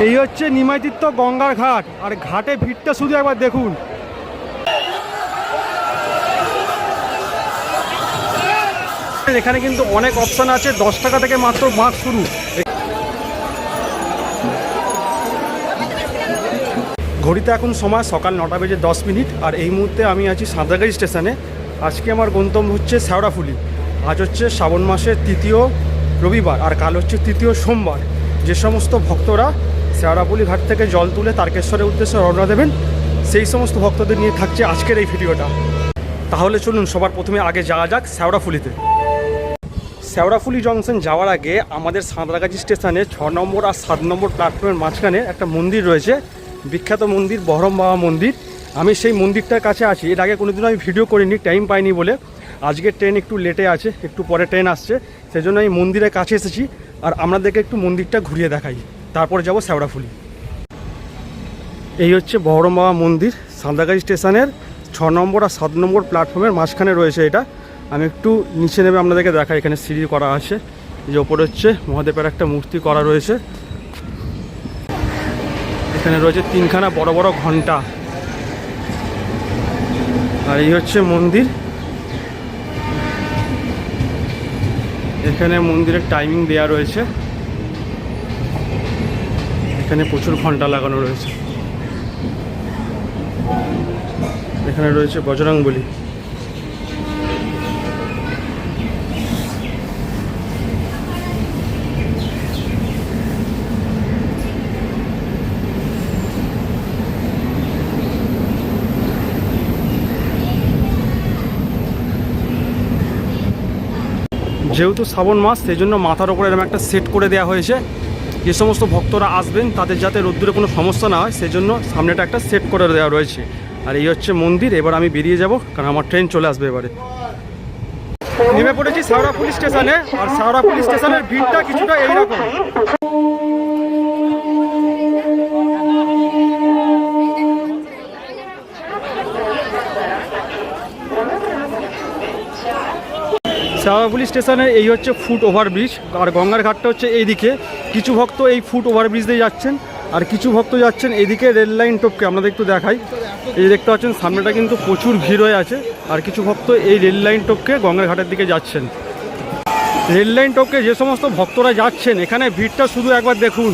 এই হচ্ছে নিমাইতীর্থ গঙ্গার ঘাট, আর ঘাটে ভিড়টা শুধু একবার দেখুন। এখানে কিন্তু অনেক অপশান আছে, 10 টাকা থেকে মাত্র মাছ শুরু। ঘড়িতে এখন সময় সকাল 9টা বেজে 10 মিনিট, আর এই মুহূর্তে আমি আছি সাঁতরাগাছি স্টেশনে। আজকে আমার গন্তব্য হচ্ছে শেওড়াফুলি। আজ হচ্ছে শ্রাবণ মাসের 3য় রবিবার, আর কাল হচ্ছে 3য় সোমবার। যে সমস্ত ভক্তরা শেওড়াফুলি ঘাট থেকে জল তুলে তারকেশ্বরের উদ্দেশ্যে রওনা দেবেন, সেই সমস্ত ভক্তদের নিয়ে থাকছে আজকের এই ভিডিওটা। তাহলে চলুন সবার প্রথমে আগে যাওয়া যাক শেওড়াফুলিতে। শেওড়াফুলি জংশন যাওয়ার আগে আমাদের সাঁতরাগাছি স্টেশনে 6 নম্বর আর 7 নম্বর প্ল্যাটফর্মের মাঝখানে একটা মন্দির রয়েছে, বিখ্যাত মন্দির বহরম বাবা মন্দির। আমি সেই মন্দিরটার কাছে আছি। এর আগে কোনোদিনও আমি ভিডিও করিনি, টাইম পাইনি বলে। আজকে ট্রেন একটু লেটে আছে, একটু পরে ট্রেন আসছে, সেই জন্য আমি মন্দিরের কাছে এসেছি। আর আপনাদেরকে একটু মন্দিরটা ঘুরিয়ে দেখাই, তারপরে যাব শেওড়াফুলি। এই হচ্ছে বহরম বাবা মন্দির, সাঁতরাগাছি স্টেশনের 6 নম্বর আর 7 নম্বর প্ল্যাটফর্মের মাঝখানে রয়েছে এটা। আমি একটু নিচে নেমে আপনাদেরকে দেখাই। এখানে সিঁড়ি করা আছে, যে ওপরে হচ্ছে মহাদেবের একটা মূর্তি করা রয়েছে। এখানে রয়েছে 3খানা বড় বড় ঘন্টা। আর এই হচ্ছে মন্দির। এখানে মন্দিরের টাইমিং দেয়া রয়েছে। এখানে প্রচুর ঘন্টা লাগানো রয়েছে। এখানে রয়েছে বজরংবলী। যেহেতু শ্রাবণ মাস, সেই জন্য মাথার ওপরে এরকম একটা সেট করে দেওয়া হয়েছে। যে সমস্ত ভক্তরা আসবেন তাদের যাতে রোদ্দুরে কোনো সমস্যা না হয়, সেই জন্য সামনেটা একটা সেট করে দেওয়া রয়েছে। আর এই হচ্ছে মন্দির। এবার আমি বেরিয়ে যাব, কারণ আমার ট্রেন চলে আসবে। এবারে নেমে পড়েছি শেওড়াফুলি স্টেশনে, আর শেওড়াফুলি স্টেশনের ভিড়টা কিছুটা এইরকম। শেওড়াফুলি স্টেশনে এই হচ্ছে ফুট ওভারব্রিজ, আর গঙ্গার ঘাটটা হচ্ছে এইদিকে। কিছু ভক্ত এই ফুট ওভারব্রিজ দিয়ে যাচ্ছেন, আর কিছু ভক্ত যাচ্ছেন এইদিকে রেল লাইন টপকে। আপনাদের একটু দেখাই, এই যে দেখতে পাচ্ছেন সামনেটা কিন্তু প্রচুর ভিড় হয়ে আছে। আর কিছু ভক্ত এই রেল লাইন টপকে গঙ্গার ঘাটের দিকে যাচ্ছেন। রেল লাইন টপকে যে সমস্ত ভক্তরা যাচ্ছেন, এখানে ভিড়টা শুধু একবার দেখুন।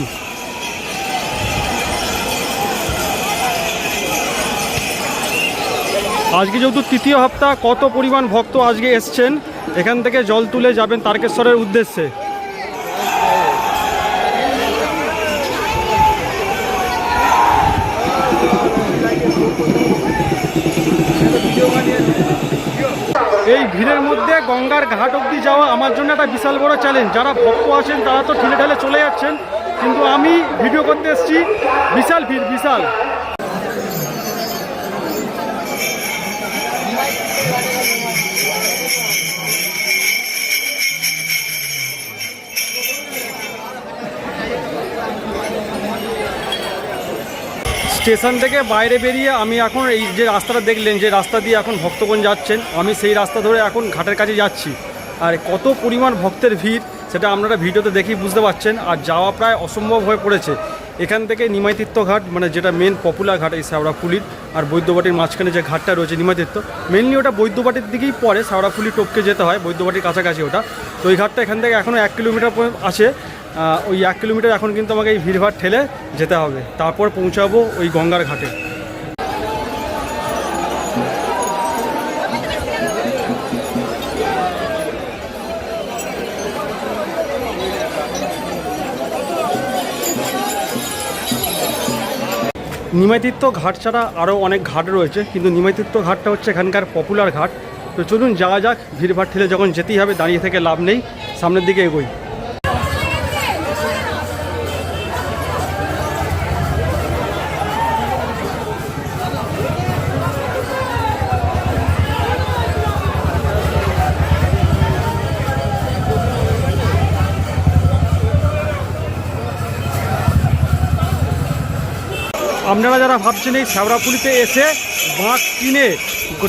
আজকে যেহেতু 3য় সপ্তাহ, কত পরিমাণ ভক্ত আজকে এসছেন এখান থেকে জল তুলে যাবেন তারকেশ্বরের উদ্দেশ্যে। এই ভিড়ের মধ্যে গঙ্গার ঘাট অবধি যাওয়া আমার জন্য একটা বিশাল বড় চ্যালেঞ্জ। যারা ভক্ত আছেন তারা তো ঠেলে ঠেলে চলে যাচ্ছেন, কিন্তু আমি ভিডিও করতে এসেছি। বিশাল ভিড়, বিশাল। স্টেশন থেকে বাইরে বেরিয়ে আমি এখন এই যে রাস্তাটা দেখলেন, যে রাস্তা দিয়ে এখন ভক্তগণ যাচ্ছেন, আমি সেই রাস্তা ধরে এখন ঘাটের কাছে যাচ্ছি। আর কত পরিমাণ ভক্তের ভিড় সেটা আপনারা ভিডিওতে দেখেই বুঝতে পারছেন। আর যাওয়া প্রায় অসম্ভব হয়ে পড়েছে। এখান থেকে নিমাইতীর্থ ঘাট, মানে যেটা মেন পপুলার ঘাট এই শেওড়াফুলির, আর বৈদ্যবাটির মাঝখানে যে ঘাটটা রয়েছে নিমাইতীর্থ, মেনলি ওটা বৈদ্যবাটির দিকেই পড়ে। শেওড়াফুলি টপকে যেতে হয়, বৈদ্যবাটির কাছাকাছি ওটা। তো ওই ঘাটটা এখান থেকে এখনও 1 কিলোমিটার আছে। ওই 1 কিলোমিটার এখন কিন্তু আমাকে এই ভিড়ভাড় ঠেলে যেতে হবে, তারপর পৌঁছাবো ওই গঙ্গার ঘাটে। নিমাইতীর্থ ঘাট ছাড়া আরও অনেক ঘাট রয়েছে, কিন্তু নিমাইতীর্থ ঘাটটা হচ্ছে এখানকার পপুলার ঘাট। তো চলুন যাওয়া যাক। ভিড়ভাড় ঠেলে যখন যেতেই হবে, দাঁড়িয়ে থেকে লাভ নেই, সামনের দিকে এগোই। আপনারা যারা ভাবছেন এই শ্যাওড়াফুলিতে এসে বাঁক কিনে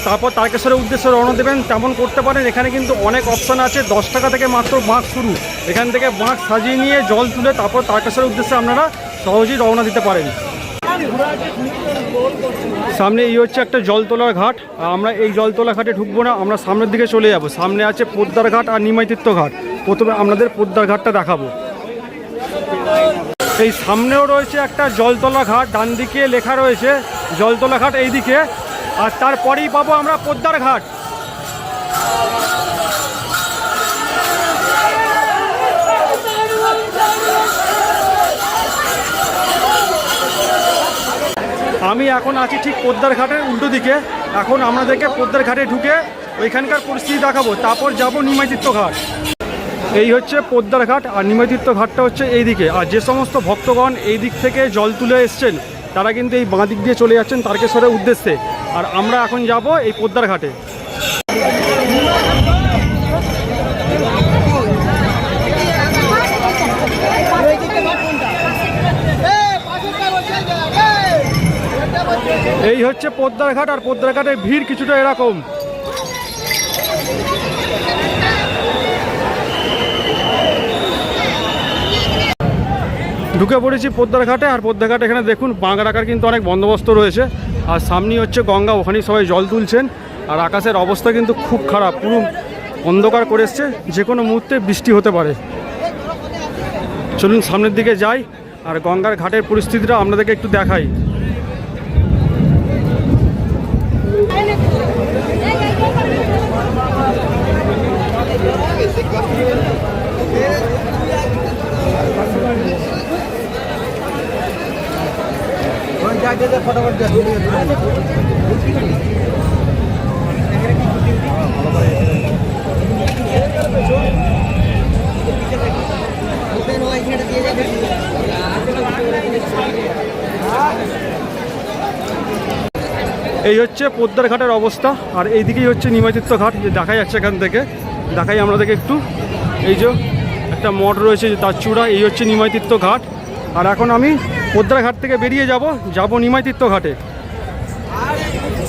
তারপর তারকেশ্বরের উদ্দেশ্যে রওনা দেবেন, তেমন করতে পারেন। এখানে কিন্তু অনেক অপশান আছে। 10 টাকা থেকে মাত্র বাঁক শুরু। এখান থেকে বাঁক সাজিয়ে নিয়ে জল তুলে তারপর তারকেশ্বরের উদ্দেশ্যে আপনারা সহজেই রওনা দিতে পারেন। সামনে এই হচ্ছে একটা জলতলার ঘাট। আমরা এই জলতলা ঘাটে ঢুকবো না, আমরা সামনের দিকে চলে যাব। সামনে আছে পোদ্দার ঘাট আর নিমাইতীর্থ ঘাট। প্রথমে আপনাদের পোদ্দার ঘাটটা দেখাবো। এই সামনেও রয়েছে একটা জলতলা ঘাট, ডান দিকে লেখা রয়েছে জলতলা ঘাট এই দিকে, আর তারপরেই পাবো আমরা পোদ্দার ঘাট। আমি এখন আছি ঠিক পোদ্দার ঘাটের উল্টো দিকে। এখন আমাদেরকে পোদ্দার ঘাটে ঢুকে ওইখানকার পরিস্থিতি দেখাবো, তারপর যাব নিমাইতীর্থ ঘাট। এই হচ্ছে পোদ্দার ঘাট, আর নিমাইতীর্থ ঘাটটা হচ্ছে এই দিকে। আর যে সমস্ত ভক্তগণ এই দিক থেকে জল তুলে এসছেন তারা কিন্তু এই বাঁ দিক দিয়ে চলে যাচ্ছেন তারকেশ্বরের উদ্দেশ্যে। আর আমরা এখন যাব এই পোদ্দার ঘাটে। এই হচ্ছে পোদ্দার ঘাট, আর পোদ্দার ঘাটের ভিড় কিছুটা এরকম। ঢুকে পড়েছি পোদ্দার ঘাটে। আর পোদ্দার ঘাটে এখানে দেখুন বাঁক রাখার কিন্তু অনেক বন্দোবস্ত রয়েছে। আর সামনেই হচ্ছে গঙ্গা, ওখানেই সবাই জল তুলছেন। আর আকাশের অবস্থা কিন্তু খুব খারাপ, পুরো অন্ধকার করে এসছে, যে কোনো মুহূর্তে বৃষ্টি হতে পারে। চলুন সামনের দিকে যাই আর গঙ্গার ঘাটের পরিস্থিতিটা আপনাদেরকে একটু দেখাই। এই হচ্ছে পোদ্দার ঘাটের অবস্থা। আর এইদিকেই হচ্ছে নিমাইতীর্থ ঘাট, যে দেখা যাচ্ছে এখান থেকে। দেখাই আপনাদেরকে একটু। এই যে একটা মঠ রয়েছে যে তার চূড়া, এই হচ্ছে নিমাইতীর্থ ঘাট। আর এখন আমি পোদ্দার ঘাট থেকে বেরিয়ে যাব নিমাইতীর্থ ঘাটে।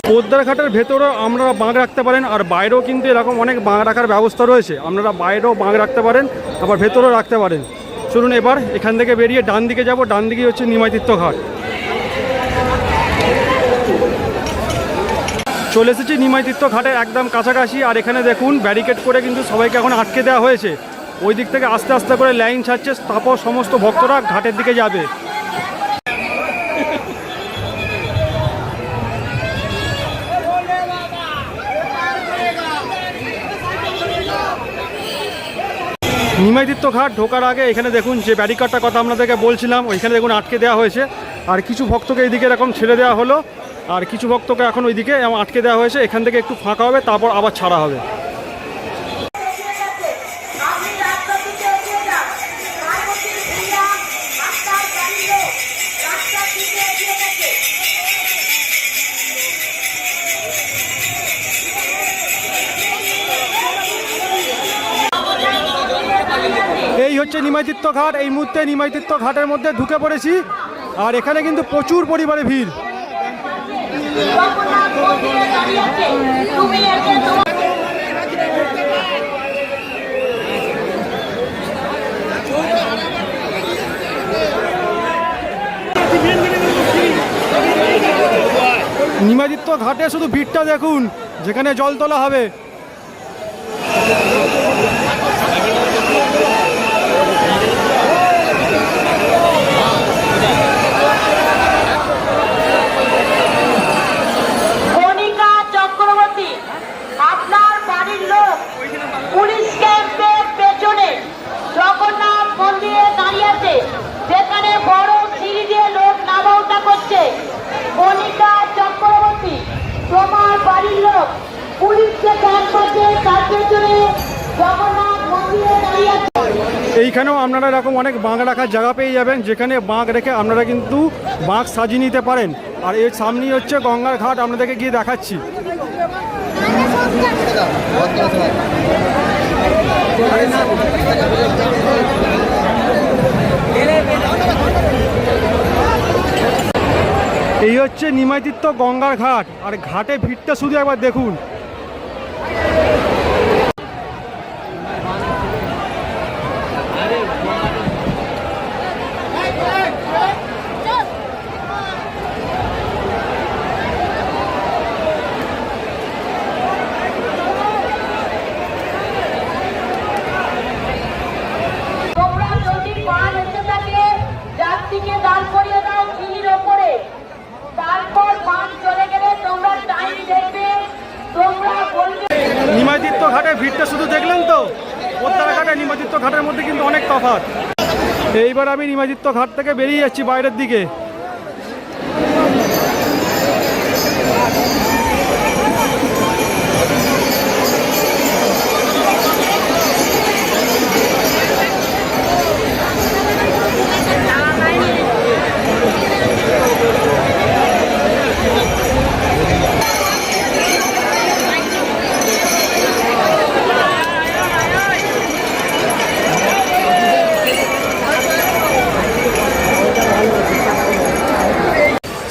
পোদ্দার ঘাটের ভেতরেও আপনারা বাঁক রাখতে পারেন, আর বাইরেও কিন্তু এরকম অনেক বাঁক রাখার ব্যবস্থা রয়েছে। আপনারা বাইরেও বাঁক রাখতে পারেন, আবার ভেতরেও রাখতে পারেন। চলুন এবার এখান থেকে বেরিয়ে ডান দিকে যাব। ডান দিকে হচ্ছে নিমাইতীর্থ ঘাট। চলে এসেছি নিমাইতীর্থ ঘাটের একদম কাছাকাছি। আর এখানে দেখুন ব্যারিকেড করে কিন্তু সবাইকে এখন আটকে দেওয়া হয়েছে। ওই দিক থেকে আস্তে আস্তে করে লাইন ছাড়ছে, তারপর সমস্ত ভক্তরা ঘাটের দিকে যাবে। নিমাইতীর্থ ঘাট ঢোকার আগে এখানে দেখুন যে ব্যারিকেডটার কথা আপনাদেরকে বলছিলাম, ওইখানে দেখুন আটকে দেওয়া হয়েছে। আর কিছু ভক্তকে এইদিকে এরকম ছেড়ে দেওয়া হলো, আর কিছু ভক্তকে এখন ওইদিকে আটকে দেওয়া হয়েছে। এখান থেকে একটু ফাঁকা হবে, তারপর আবার ছাড়া হবে। এই হচ্ছে নিমাইতীর্থ ঘাট। এই মুহূর্তে নিমাইতীর্থ ঘাটের মধ্যে ঢুকে পড়েছি। আর এখানে কিন্তু প্রচুর পরিমাণে ভিড়। নিমাইতীর্থ ঘাটে শুধু ভিড়টা দেখুন, যেখানে জল তোলা হবে। এইখানেও আপনারা এরকম অনেক বাঁক রাখার জায়গা পেয়ে যাবেন, যেখানে বাঁক রেখে আপনারা কিন্তু বাঁক সাজিয়ে নিতে পারেন। আর এর সামনেই হচ্ছে গঙ্গার ঘাট, আপনাদেরকে গিয়ে দেখাচ্ছি। এই হচ্ছে নিমাইতীর্থ গঙ্গার ঘাট, আর ঘাটে ভিড়টা শুধু একবার দেখুন। নিমাইতীর্থ ঘাটের ভিড়টা শুধু দেখলেন তো, পদ্মার ঘাট আর নিমাইতীর্থ ঘাটের মধ্যে কিন্তু অনেক তফাৎ। এইবার আমি নিমাইতীর্থ ঘাট থেকে বেরিয়ে যাচ্ছি বাইরের দিকে।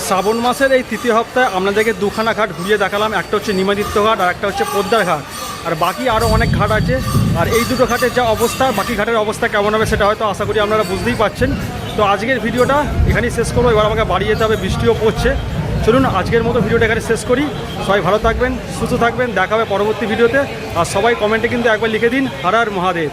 শ্রাবণ মাসের এই তৃতীয় সপ্তাহে আপনাদেরকে দুখানা ঘাট ঘুরিয়ে দেখালাম। একটা হচ্ছে নিমাইতীর্থ ঘাট আর একটা হচ্ছে পদ্মার ঘাট, আর বাকি আরও অনেক ঘাট আছে। আর এই দুটো ঘাটের যা অবস্থা, বাকি ঘাটের অবস্থা কেমন হবে সেটা হয়তো আশা করি আপনারা বুঝতেই পারছেন। তো আজকের ভিডিওটা এখানেই শেষ করবো, এবার আমাকে বাড়ি যেতে হবে, বৃষ্টিও পড়ছে। চলুন আজকের মতো ভিডিওটা এখানে শেষ করি। সবাই ভালো থাকবেন, সুস্থ থাকবেন, দেখা হবে পরবর্তী ভিডিওতে। আর সবাই কমেন্টে কিন্তু একবার লিখে দিন হর হর মহাদেব।